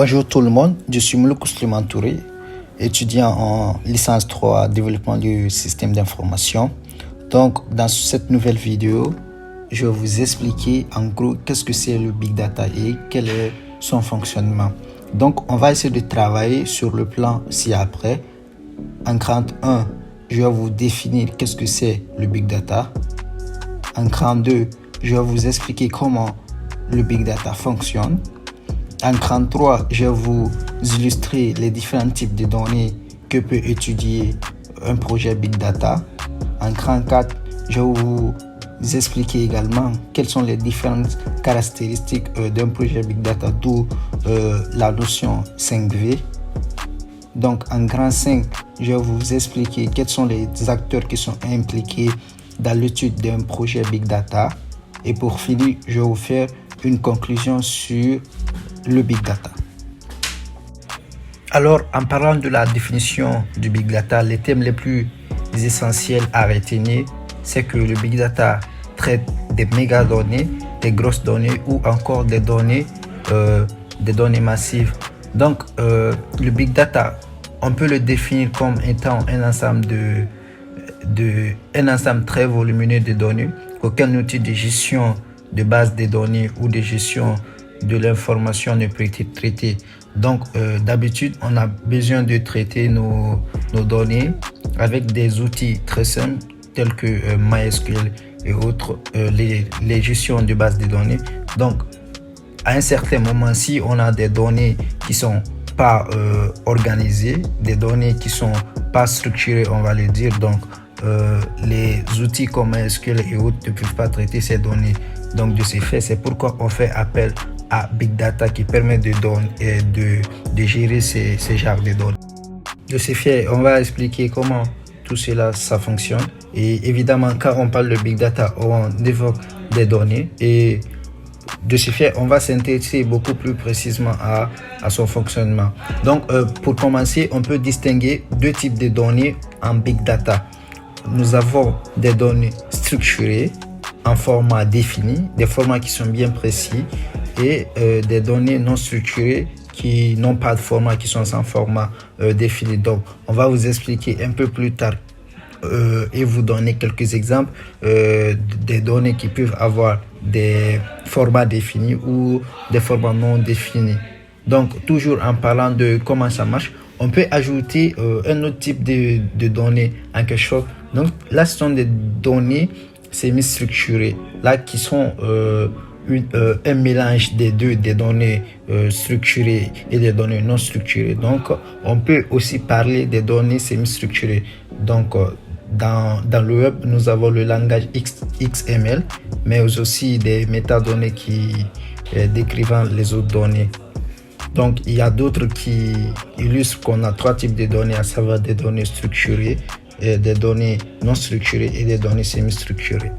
Bonjour tout le monde, je suis Moulouk Ousliman Touré, étudiant en licence 3 développement du système d'information. Donc dans cette nouvelle vidéo, je vais vous expliquer en gros qu'est-ce que c'est le Big Data et quel est son fonctionnement. Donc on va essayer de travailler sur le plan ci-après. En grande 1, je vais vous définir qu'est-ce que c'est le Big Data. En grande 2, je vais vous expliquer comment le Big Data fonctionne. En grande 3, je vais vous illustrer les différents types de données que peut étudier un projet Big Data. En grande 4, je vais vous expliquer également quelles sont les différentes caractéristiques d'un projet Big Data, d'où la notion 5V. Donc en grand 5, je vais vous expliquer quels sont les acteurs qui sont impliqués dans l'étude d'un projet Big Data. Et pour finir, je vais vous faire une conclusion sur le Big Data. Alors, en parlant de la définition du Big Data, les thèmes les plus essentiels à retenir, c'est que le Big Data traite des mégadonnées, des grosses données ou encore des données massives. Donc, le Big Data, on peut le définir comme étant un ensemble un ensemble très volumineux de données qu'aucun outil de gestion de base de données ou de gestion de l'information ne peut être traité. Donc d'habitude on a besoin de traiter nos données avec des outils très simples tels que MySQL et autres, les gestions de base de données. Donc à un certain moment, si on a des données qui sont pas organisées, des données qui sont pas structurées, on va le dire, donc les outils comme MySQL et autres ne peuvent pas traiter ces données. Donc de ce fait, c'est pourquoi on fait appel à Big Data qui permet de gérer ces genres de données. De ce fait, on va expliquer comment tout cela ça fonctionne. Et évidemment, quand on parle de Big Data, on évoque des données. Et de ce fait, on va s'intéresser beaucoup plus précisément à son fonctionnement. Donc, pour commencer, on peut distinguer deux types de données en Big Data. Nous avons des données structurées en format défini, des formats qui sont bien précis, et des données non structurées qui n'ont pas de format, qui sont sans format défini. Donc, on va vous expliquer un peu plus tard et vous donner quelques exemples des données qui peuvent avoir des formats définis ou des formats non définis. Donc, toujours en parlant de comment ça marche, on peut ajouter un autre type de données en quelque chose. Donc, là, ce sont des données semi-structurées, là qui sont un mélange des deux, des données structurées et des données non structurées. Donc, on peut aussi parler des données semi-structurées. Donc, dans le web, nous avons le langage XML, mais aussi des métadonnées qui décrivent les autres données. Donc, il y a d'autres qui illustrent qu'on a trois types de données, à savoir des données structurées, des données non structurées et des données semi-structurées.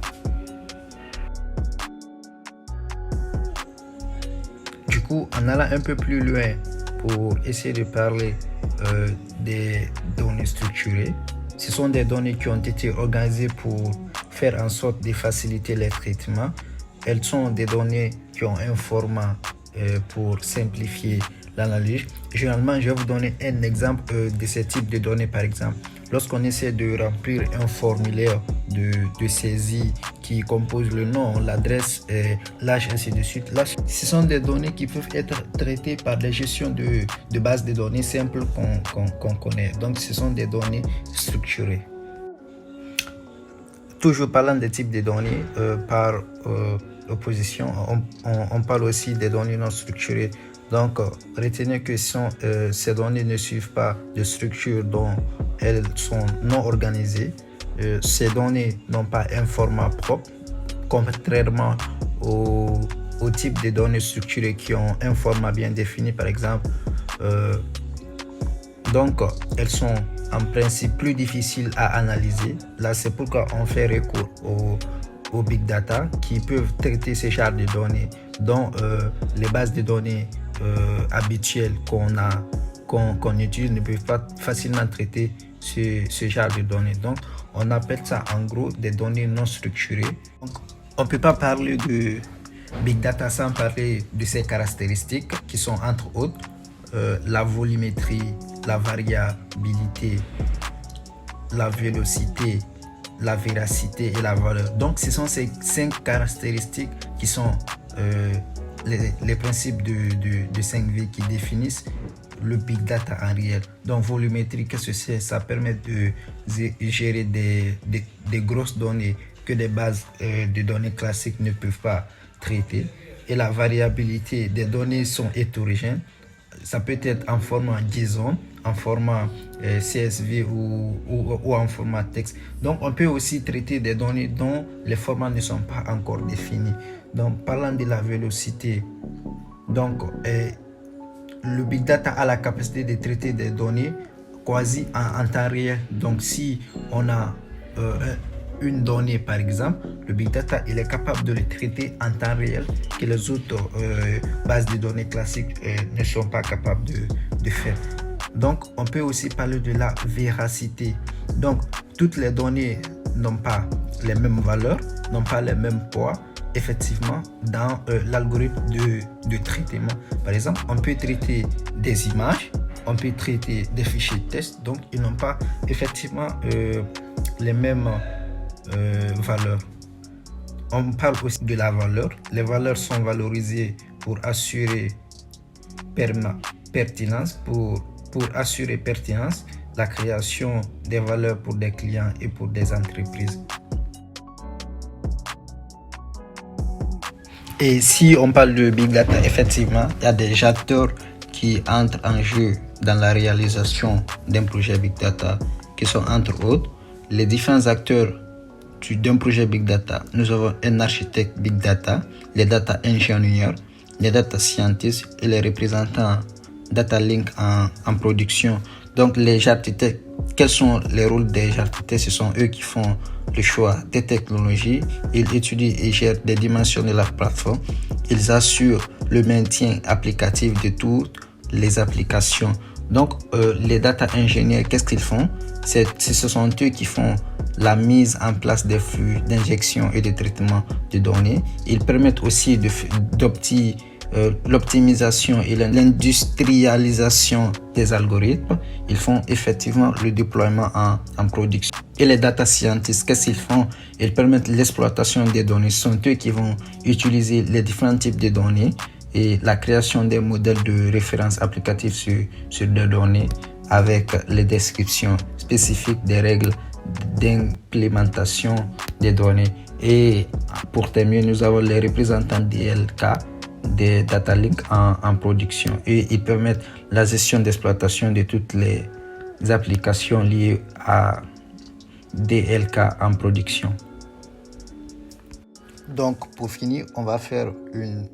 Du coup, en allant un peu plus loin pour essayer de parler des données structurées, ce sont des données qui ont été organisées pour faire en sorte de faciliter les traitements. Elles sont des données qui ont un format pour simplifier l'analyse. Généralement, je vais vous donner un exemple de ce type de données. Par exemple, lorsqu'on essaie de remplir un formulaire de saisie qui compose le nom, l'adresse, l'âge, ainsi de suite, là, ce sont des données qui peuvent être traitées par des gestions de bases de données simples qu'on connaît. Donc, ce sont des données structurées. Toujours parlant des types de données, par opposition, on parle aussi des données non structurées. Donc, retenez que ces données ne suivent pas de structure dont elles sont non organisées. Ces données n'ont pas un format propre, contrairement au type de données structurées qui ont un format bien défini, par exemple. Donc, elles sont en principe plus difficiles à analyser. Là, c'est pourquoi on fait recours au Big Data qui peuvent traiter ces genres de données, dont les bases de données habituelles qu'on utilise ne peuvent pas facilement traiter ce genre de données. Donc, on appelle ça en gros des données non structurées. Donc, on ne peut pas parler de Big Data sans parler de ses caractéristiques qui sont entre autres la volumétrie, la variabilité, la vélocité, la véracité et la valeur. Donc ce sont ces 5 caractéristiques qui sont les principes de 5V qui définissent le big data en réel. Donc volumétrie, qu'est-ce que c'est? Ça permet de gérer des grosses données que des bases de données classiques ne peuvent pas traiter. Et la variabilité des données sont hétérogènes. Ça peut être en format JSON, en format CSV ou en format texte. Donc on peut aussi traiter des données dont les formats ne sont pas encore définis. Donc parlant de la vélocité, donc le big data a la capacité de traiter des données quasi en temps réel. Donc si on a une donnée par exemple, le big data il est capable de le traiter en temps réel que les autres bases de données classiques ne sont pas capables de faire. Donc on peut aussi parler de la véracité. Donc toutes les données n'ont pas les mêmes valeurs, n'ont pas les mêmes poids effectivement dans l'algorithme de traitement. Par exemple, on peut traiter des images, on peut traiter des fichiers de test, donc ils n'ont pas effectivement les mêmes valeurs. On parle aussi de la valeur. Les valeurs sont valorisées pour assurer pertinence, pour assurer pertinence, la création des valeurs pour des clients et pour des entreprises. Et si on parle de big data, effectivement, il y a des acteurs qui entrent en jeu dans la réalisation d'un projet big data, qui sont entre autres les différents acteurs d'un projet big data. Nous avons un architecte big data, les data ingénieurs, les data scientists et les représentants data link en production. Donc les architectes, quels sont les rôles des architectes? Ce sont eux qui font le choix des technologies, ils étudient et gèrent des dimensions de la plateforme, ils assurent le maintien applicatif de toutes les applications. Donc les data ingénieurs, qu'est-ce qu'ils font? Ce sont eux qui font la mise en place des flux d'injection et de traitement de données. Ils permettent aussi l'optimisation et l'industrialisation des algorithmes. Ils font effectivement le déploiement en production. Et les data scientists, qu'est-ce qu'ils font? Ils permettent l'exploitation des données. Ce sont eux qui vont utiliser les différents types de données et la création des modèles de référence applicatifs sur des données avec les descriptions spécifiques des règles d'implémentation des données. Et pour terminer, nous avons les représentants DLK, des data links en production, et ils permettent la gestion d'exploitation de toutes les applications liées à DLK en production. Donc pour finir, on va faire une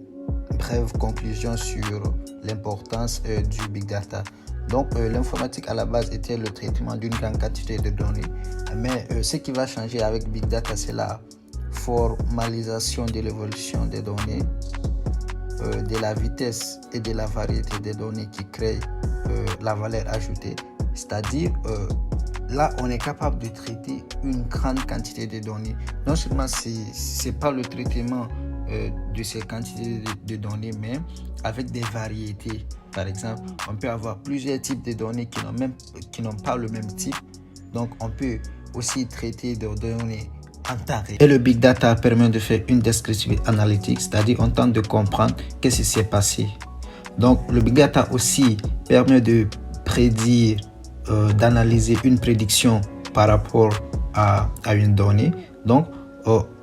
brève conclusion sur l'importance du big data. Donc l'informatique à la base était le traitement d'une grande quantité de données, mais ce qui va changer avec big data, c'est la formalisation de l'évolution des données, de la vitesse et de la variété des données qui créent la valeur ajoutée. C'est-à-dire là on est capable de traiter une grande quantité de données. Non seulement c'est pas le traitement de ces quantités de données, mais avec des variétés. Par exemple, on peut avoir plusieurs types de données qui n'ont pas le même type. Donc on peut aussi traiter des données en temps réel. Et le big data permet de faire une descriptive analytique, c'est-à-dire on tente de comprendre qu'est-ce qui s'est passé. Donc le big data aussi permet de prédire, d'analyser une prédiction par rapport à une donnée. Donc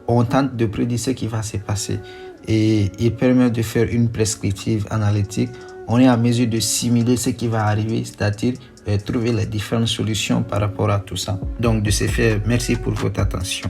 on tente de prédire ce qui va se passer, et il permet de faire une prescriptive analytique. On est en mesure de simuler ce qui va arriver, c'est-à-dire trouver les différentes solutions par rapport à tout ça. Donc de ce fait, merci pour votre attention.